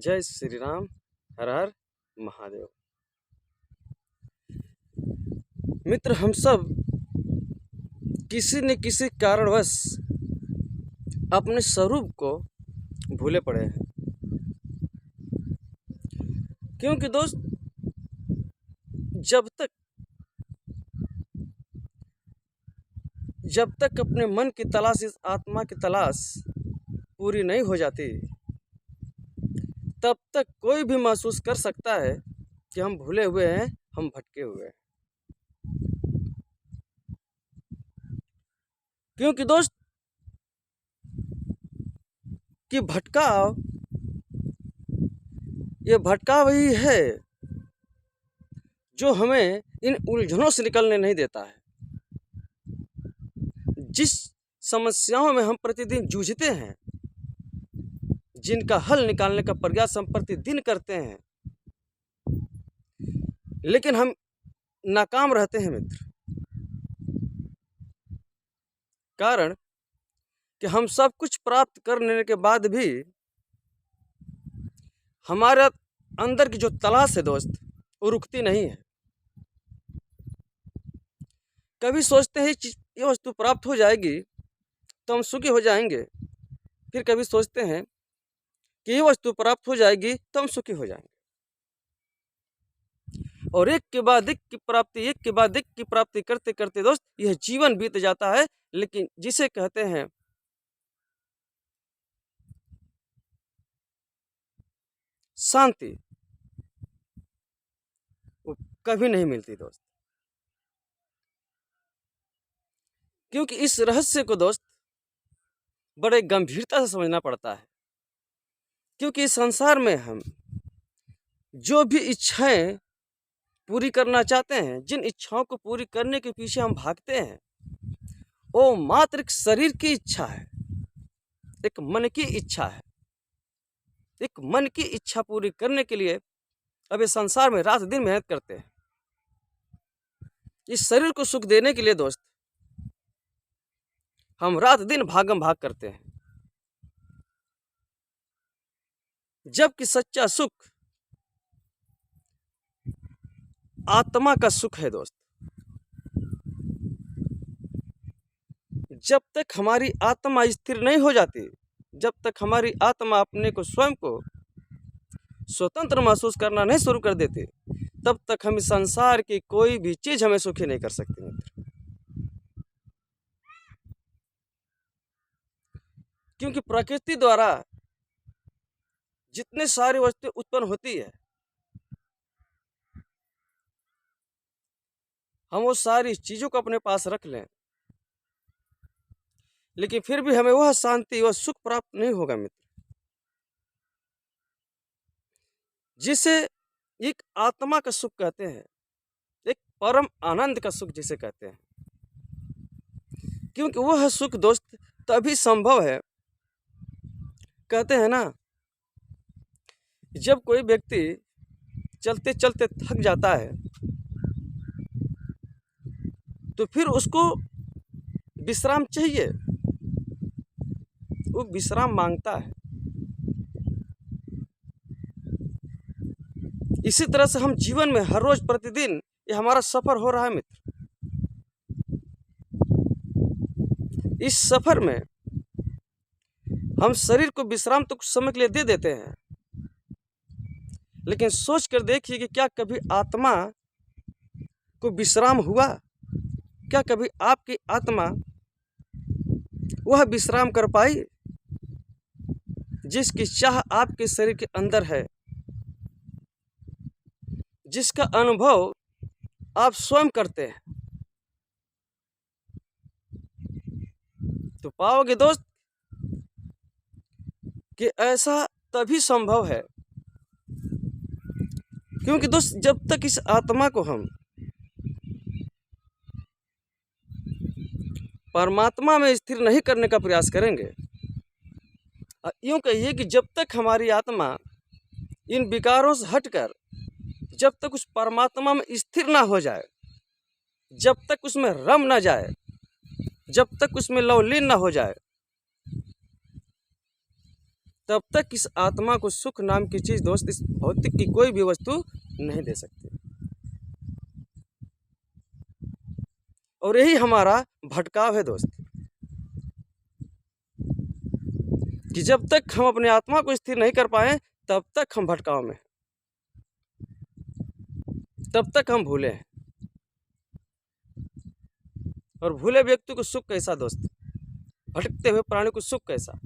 जय श्री राम। हर हर महादेव। मित्र, हम सब किसी न किसी कारणवश अपने स्वरूप को भूले पड़े हैं। क्योंकि दोस्त, जब तक अपने मन की तलाश, इस आत्मा की तलाश पूरी नहीं हो जाती, तब तक कोई भी महसूस कर सकता है कि हम भूले हुए हैं, हम भटके हुए हैं। क्योंकि दोस्त, कि भटकाव, ये भटकाव ही है जो हमें इन उलझनों से निकलने नहीं देता है। जिस समस्याओं में हम प्रतिदिन जूझते हैं, जिनका हल निकालने का प्रयास हम प्रतिदिन करते हैं, लेकिन हम नाकाम रहते हैं मित्र। कारण कि हम सब कुछ प्राप्त करने के बाद भी हमारे अंदर की जो तलाश है दोस्त, वो रुकती नहीं है। कभी सोचते हैं कि ये वस्तु प्राप्त हो जाएगी तो हम सुखी हो जाएंगे, फिर कभी सोचते हैं कि ये वस्तु प्राप्त हो जाएगी तो हम सुखी हो जाएंगे, और एक के बाद एक की प्राप्ति, एक के बाद एक की प्राप्ति करते करते दोस्त यह जीवन बीत जाता है। लेकिन जिसे कहते हैं शांति, वो कभी नहीं मिलती दोस्त। क्योंकि इस रहस्य को दोस्त बड़े गंभीरता से समझना पड़ता है। क्योंकि इस संसार में हम जो भी इच्छाएं पूरी करना चाहते हैं, जिन इच्छाओं को पूरी करने के पीछे हम भागते हैं, वो मात्र एक शरीर की इच्छा है, एक मन की इच्छा है। एक मन की इच्छा पूरी करने के लिए अब इस संसार में रात दिन मेहनत करते हैं। इस शरीर को सुख देने के लिए दोस्त हम रात दिन भागम भाग करते हैं, जबकि सच्चा सुख आत्मा का सुख है दोस्त। जब तक हमारी आत्मा स्थिर नहीं हो जाती, जब तक हमारी आत्मा अपने को स्वयं को स्वतंत्र महसूस करना नहीं शुरू कर देती, तब तक हम इस संसार की कोई भी चीज हमें सुखी नहीं कर सकती मित्र। क्योंकि प्रकृति द्वारा जितने सारी वस्तुएं उत्पन्न होती है, हम वो सारी चीजों को अपने पास रख लें, लेकिन फिर भी हमें वह शांति, वह सुख प्राप्त नहीं होगा मित्र, जिसे एक आत्मा का सुख कहते हैं, एक परम आनंद का सुख जिसे कहते हैं। क्योंकि वह सुख दोस्त तभी संभव है, कहते हैं ना, जब कोई व्यक्ति चलते चलते थक जाता है तो फिर उसको विश्राम चाहिए, वो विश्राम मांगता है। इसी तरह से हम जीवन में हर रोज प्रतिदिन ये हमारा सफर हो रहा है मित्र। इस सफर में हम शरीर को विश्राम तो कुछ समय के लिए दे देते हैं, लेकिन सोच कर देखिए कि क्या कभी आत्मा को विश्राम हुआ? क्या कभी आपकी आत्मा वह विश्राम कर पाई जिसकी चाह आपके शरीर के अंदर है, जिसका अनुभव आप स्वयं करते हैं? तो पाओगे दोस्त कि ऐसा तभी संभव है, क्योंकि दोस्त जब तक इस आत्मा को हम परमात्मा में स्थिर नहीं करने का प्रयास करेंगे, यूं कहिए कि जब तक हमारी आत्मा इन विकारों से हटकर जब तक उस परमात्मा में स्थिर ना हो जाए, जब तक उसमें रम ना जाए, जब तक उसमें लवलीन ना हो जाए, तब तक इस आत्मा को सुख नाम की चीज दोस्त, इस भौतिक की कोई भी वस्तु नहीं दे सकती। और यही हमारा भटकाव है दोस्त, कि जब तक हम अपने आत्मा को स्थिर नहीं कर पाए तब तक हम भटकाव में, तब तक हम भूले हैं। और भूले व्यक्ति को सुख कैसा दोस्त, भटकते हुए प्राणी को सुख कैसा।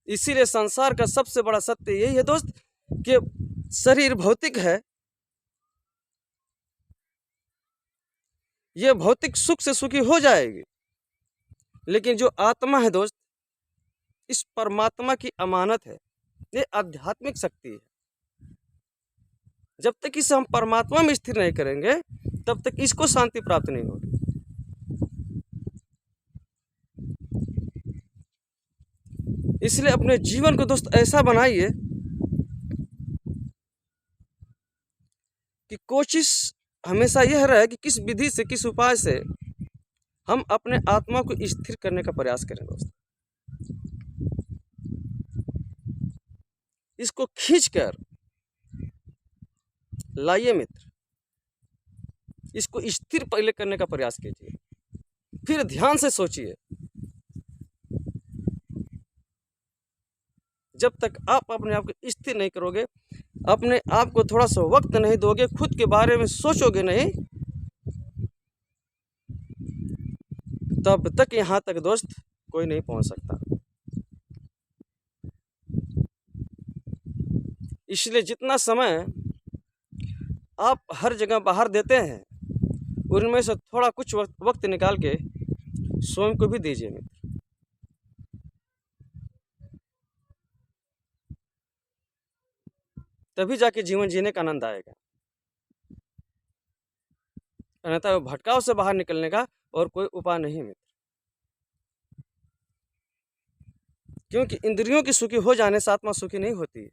इसीलिए संसार का सबसे बड़ा सत्य यही है दोस्त कि शरीर भौतिक है, ये भौतिक सुख से सुखी हो जाएगी, लेकिन जो आत्मा है दोस्त, इस परमात्मा की अमानत है, ये आध्यात्मिक शक्ति है। जब तक इसे हम परमात्मा में स्थिर नहीं करेंगे तब तक इसको शांति प्राप्त नहीं होगी। इसलिए अपने जीवन को दोस्त ऐसा बनाइए कि कोशिश हमेशा यह रहे कि किस विधि से, किस उपाय से हम अपने आत्मा को स्थिर करने का प्रयास करें दोस्त। इसको खींचकर लाइए मित्र, इसको स्थिर पहले करने का प्रयास कीजिए, फिर ध्यान से सोचिए। जब तक आप अपने आप को स्थिर नहीं करोगे, अपने आप को थोड़ा सा वक्त नहीं दोगे, खुद के बारे में सोचोगे नहीं, तब तक यहाँ तक दोस्त कोई नहीं पहुँच सकता। इसलिए जितना समय आप हर जगह बाहर देते हैं, उनमें से थोड़ा कुछ वक्त निकाल के स्वयं को भी दीजिए मित्र। तभी जाके जीवन जीने का आनंद आएगा, अन्यथा भटकाव से बाहर निकलने का और कोई उपाय नहीं मित्र। क्योंकि इंद्रियों की सुखी हो जाने से आत्मा सुखी नहीं होती है।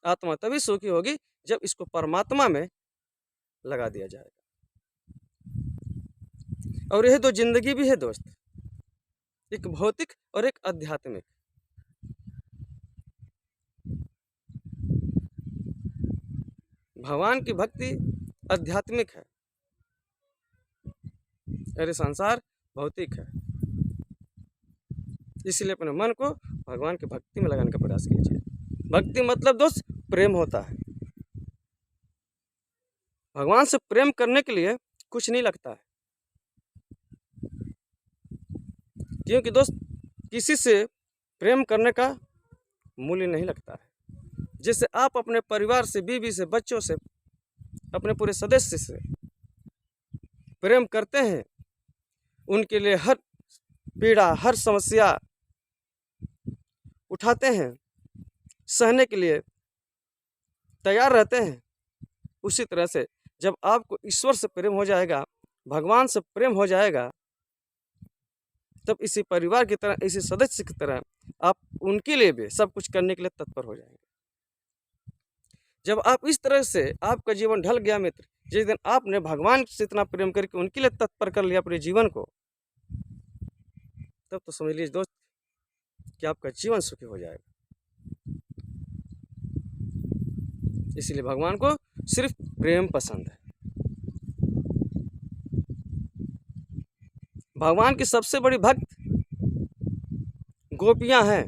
आत्मा तभी सुखी होगी जब इसको परमात्मा में लगा दिया जाएगा। और यह दो जिंदगी भी है दोस्त, एक भौतिक और एक आध्यात्मिक। भगवान की भक्ति आध्यात्मिक है, अरे संसार भौतिक है। इसलिए अपने मन को भगवान की भक्ति में लगाने का प्रयास कीजिए। भक्ति मतलब दोस्त प्रेम होता है। भगवान से प्रेम करने के लिए कुछ नहीं लगता है, क्योंकि दोस्त किसी से प्रेम करने का मूल्य नहीं लगता है। जैसे आप अपने परिवार से, बीवी से, बच्चों से, अपने पूरे सदस्य से प्रेम करते हैं, उनके लिए हर पीड़ा, हर समस्या उठाते हैं, सहने के लिए तैयार रहते हैं, उसी तरह से जब आपको ईश्वर से प्रेम हो जाएगा, भगवान से प्रेम हो जाएगा, तब इसी परिवार की तरह, इसी सदस्य की तरह आप उनके लिए भी सब कुछ करने के लिए तत्पर हो जाएंगे। जब आप इस तरह से आपका जीवन ढल गया मित्र, जिस दिन आपने भगवान से इतना प्रेम करके उनके लिए तत्पर कर लिया अपने जीवन को, तब तो समझ लीजिए दोस्त कि आपका जीवन सुखी हो जाएगा। इसलिए भगवान को सिर्फ प्रेम पसंद है। भगवान की सबसे बड़ी भक्त गोपियां हैं।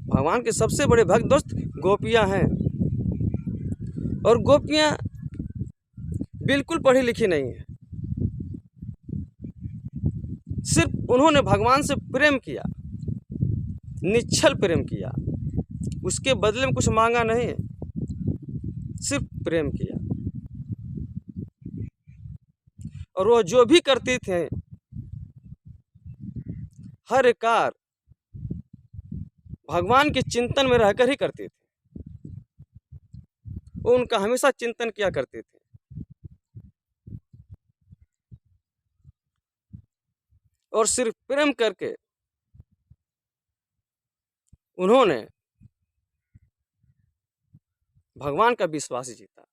भगवान के सबसे बड़े भक्त दोस्त गोपियां हैं। और गोपियां बिल्कुल पढ़ी लिखी नहीं है, सिर्फ उन्होंने भगवान से प्रेम किया, निश्चल प्रेम किया, उसके बदले में कुछ मांगा नहीं है, सिर्फ प्रेम किया। और वो जो भी करते थे, हर कार्य भगवान के चिंतन में रहकर ही करते थे। वो उनका हमेशा चिंतन किया करते थे। और सिर्फ प्रेम करके उन्होंने भगवान का विश्वास जीता।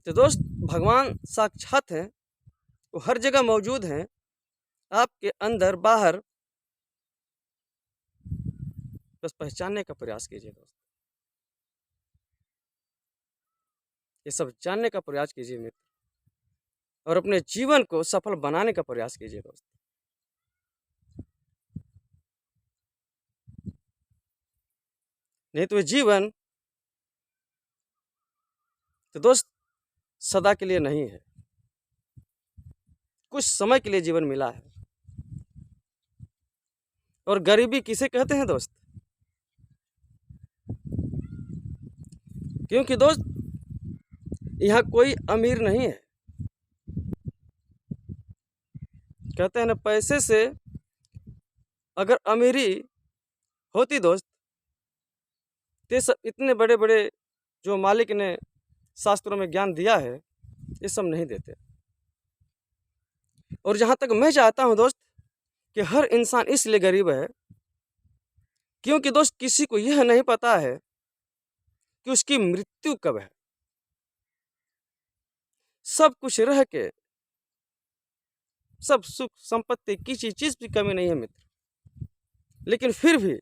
तो दोस्त, भगवान साक्षात हैं, वो हर जगह मौजूद हैं, आपके अंदर बाहर। बस पहचानने का प्रयास कीजिए दोस्त, ये सब जानने का प्रयास कीजिए मित्र, और अपने जीवन को सफल बनाने का प्रयास कीजिए दोस्त। नहीं तो ये जीवन तो दोस्त सदा के लिए नहीं है, कुछ समय के लिए जीवन मिला है। और गरीबी किसे कहते हैं दोस्त? क्योंकि दोस्त यहाँ कोई अमीर नहीं है। कहते हैं ना, पैसे से अगर अमीरी होती दोस्त, तो सब इतने बड़े बड़े जो मालिक ने शास्त्रों में ज्ञान दिया है, ये सब नहीं देते। और जहाँ तक मैं चाहता हूँ दोस्त, कि हर इंसान इसलिए गरीब है क्योंकि दोस्त किसी को यह नहीं पता है कि उसकी मृत्यु कब है। सब कुछ रह के, सब सुख संपत्ति, किसी चीज की कमी नहीं है मित्र, लेकिन फिर भी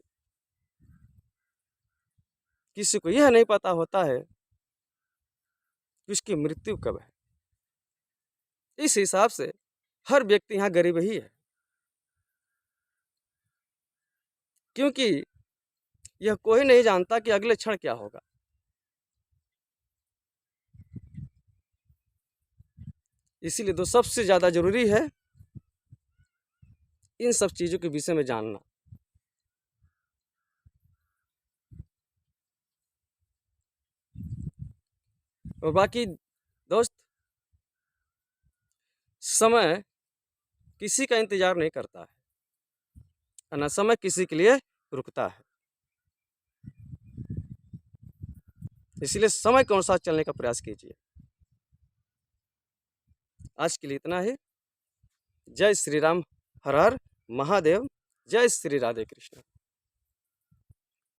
किसी को यह नहीं पता होता है कि उसकी मृत्यु कब है। इस हिसाब से हर व्यक्ति यहाँ गरीब ही है, क्योंकि यह कोई नहीं जानता कि अगले क्षण क्या होगा। इसीलिए तो सबसे ज्यादा जरूरी है इन सब चीजों के विषय में जानना। और बाकी दोस्त, समय किसी का इंतजार नहीं करता है, और न समय किसी के लिए रुकता है। इसलिए समय के अनुसार चलने का प्रयास कीजिए। आज के लिए इतना ही। जय श्री राम, हर हर महादेव, जय श्री राधे कृष्ण।